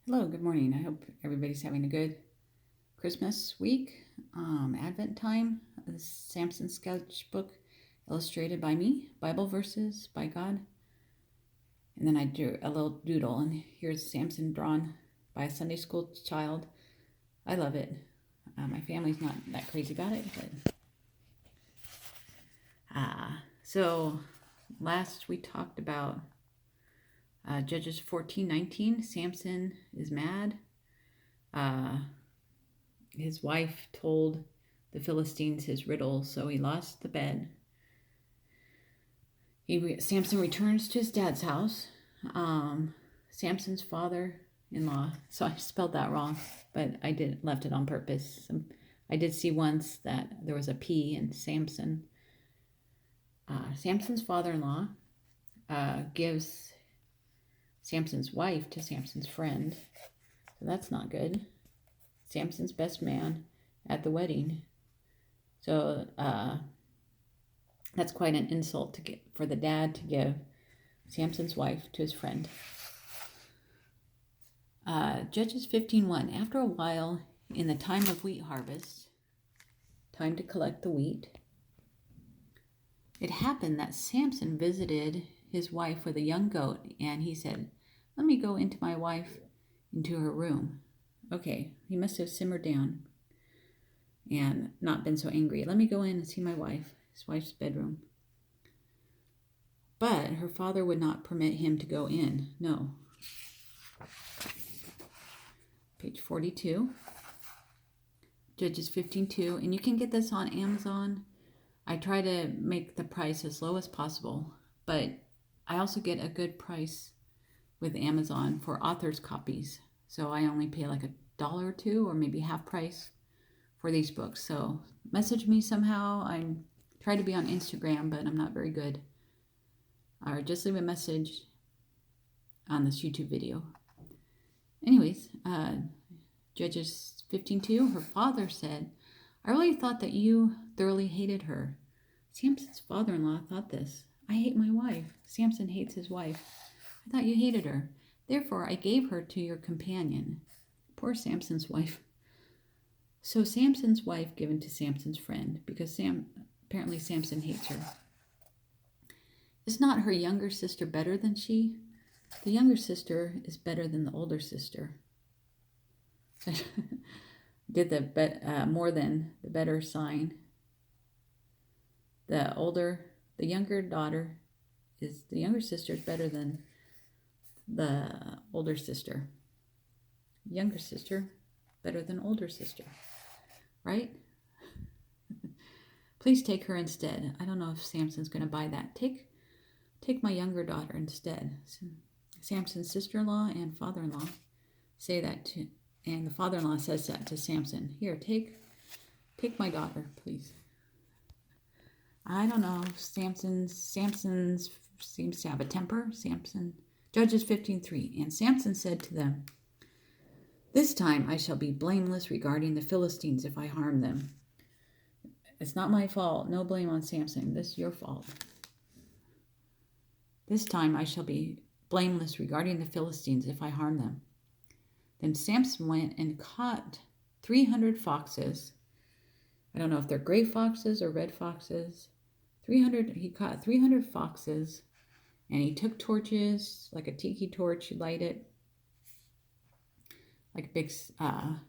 Hello, good morning. I hope everybody's having a good Christmas week, Advent time. This Samson sketchbook illustrated by me, Bible verses by God. And then I drew a little doodle, and here's Samson drawn by a Sunday school child. I love it. My family's not that crazy about it, but so last we talked about Judges 14:19. Samson is mad. His wife told the Philistines his riddle, so he lost the bed. Samson returns to his dad's house. Samson's father-in-law. So I spelled that wrong, but I left it on purpose. I did see once that there was a P in Samson. Samson's father-in-law gives Samson's wife to Samson's friend, so that's not good. Samson's best man at the wedding. So that's quite an insult to get for the dad to give Samson's wife to his friend. Judges 15:1. After a while, in the time of wheat harvest, time to collect the wheat, it happened that Samson visited his wife with a young goat, and he said, "Let me go into my wife, into her room." Okay, he must have simmered down and not been so angry. "Let me go in and see my wife," his wife's bedroom. But her father would not permit him to go in. No. Page 42. Judges 15:2. And you can get this on Amazon. I try to make the price as low as possible, but I also get a good price with Amazon for author's copies. So I only pay like $1 or $2 or maybe half price for these books. So message me somehow. I try to be on Instagram, but I'm not very good. Or just leave a message on this YouTube video. Anyways, Judges 15:2, her father said, "I really thought that you thoroughly hated her." Samson's father-in-law thought this. "I hate my wife. Samson hates his wife. I thought you hated her. Therefore, I gave her to your companion." Poor Samson's wife. So Samson's wife given to Samson's friend, because apparently Samson hates her. Is not her younger sister better than she? The younger sister is better than the older sister. Did the more than the better sign. The younger sister is better than the older sister. Younger sister better than older sister, right? Please take her instead. I don't know if Samson's going to buy that. Take my younger daughter instead. Samson's sister-in-law and father-in-law say that to, and the father-in-law says that to Samson. "Here, take my daughter, please." I don't know. Samson seems to have a temper. Judges 15:3. And Samson said to them, "This time I shall be blameless regarding the Philistines if I harm them." It's not my fault. No blame on Samson. This is your fault. "This time I shall be blameless regarding the Philistines if I harm them." Then Samson went and caught 300 foxes. I don't know if they're gray foxes or red foxes. He caught 300 foxes, and he took torches, like a tiki torch, light it, like a big, I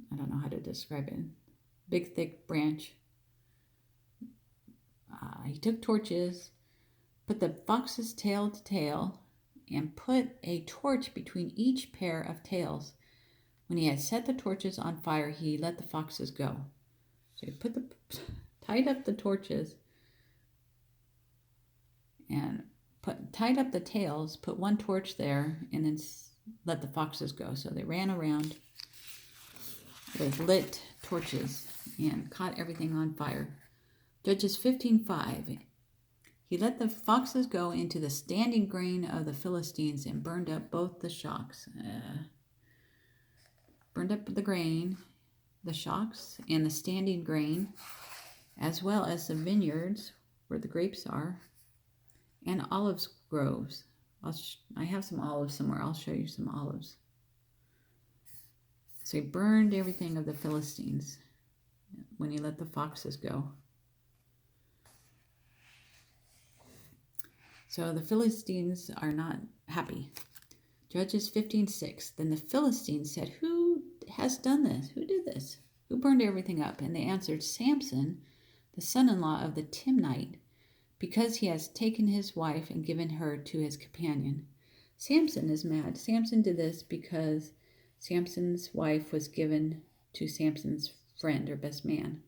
don't know how to describe it, big thick branch. He took torches, put the fox's tail to tail, and put a torch between each pair of tails. When he had set the torches on fire, he let the foxes go. So he tied up the torches and tied up the tails, put one torch there, and then let the foxes go. So they ran around with lit torches and caught everything on fire. Judges 15:5. He let the foxes go into the standing grain of the Philistines and burned up both the shocks. Burned up the grain, the shocks, and the standing grain, as well as the vineyards where the grapes are, and olive groves I have some olives somewhere. I'll show you some olives. So he burned everything of the Philistines when he let the foxes go. So the Philistines are not happy. Judges 15:6. Then the Philistines said, "Who has done this? Who did this? Who burned everything up?" And they answered, "Samson, the son-in-law of the Timnite, because he has taken his wife and given her to his companion." Samson is mad. Samson did this because Samson's wife was given to Samson's friend or best man,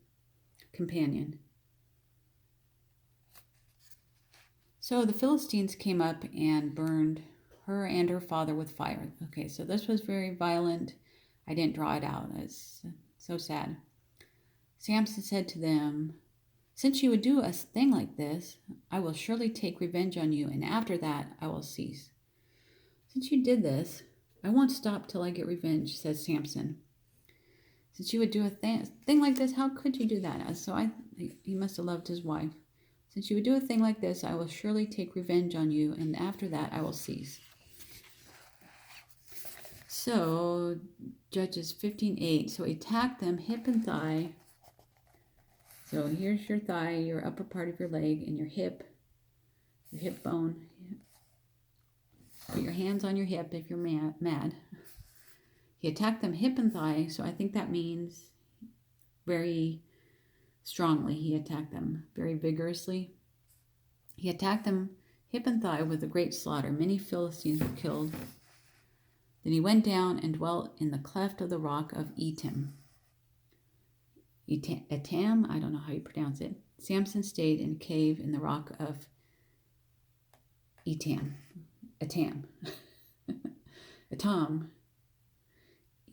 companion. So the Philistines came up and burned her and her father with fire. Okay, so this was very violent. I didn't draw it out. It's so sad. Samson said to them, "Since you would do a thing like this, I will surely take revenge on you, and after that I will cease." "Since you did this, I won't stop till I get revenge," says Samson. "Since you would do a thing like this, how could you do that?" So he must have loved his wife. "Since you would do a thing like this, I will surely take revenge on you, and after that I will cease." So, Judges 15:8. So he attacked them hip and thigh. So here's your thigh, your upper part of your leg, and your hip bone. Put your hands on your hip if you're mad. He attacked them hip and thigh, so I think that means very strongly. He attacked them very vigorously. He attacked them hip and thigh with a great slaughter. Many Philistines were killed. Then he went down and dwelt in the cleft of the rock of Etam. Etam, I don't know how you pronounce it. Samson stayed in a cave in the rock of Etam. Etam.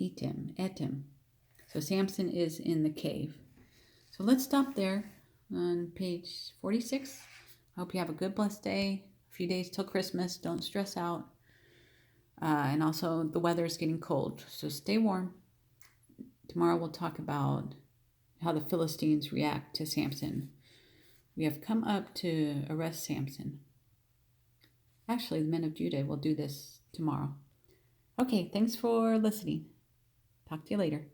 Etam. So Samson is in the cave. So let's stop there on page 46. I hope you have a good, blessed day. A few days till Christmas. Don't stress out. And also, the weather is getting cold, so stay warm. Tomorrow we'll talk about how the Philistines react to Samson. We have come up to arrest Samson. Actually, the men of Judah will do this tomorrow. Okay, thanks for listening. Talk to you later.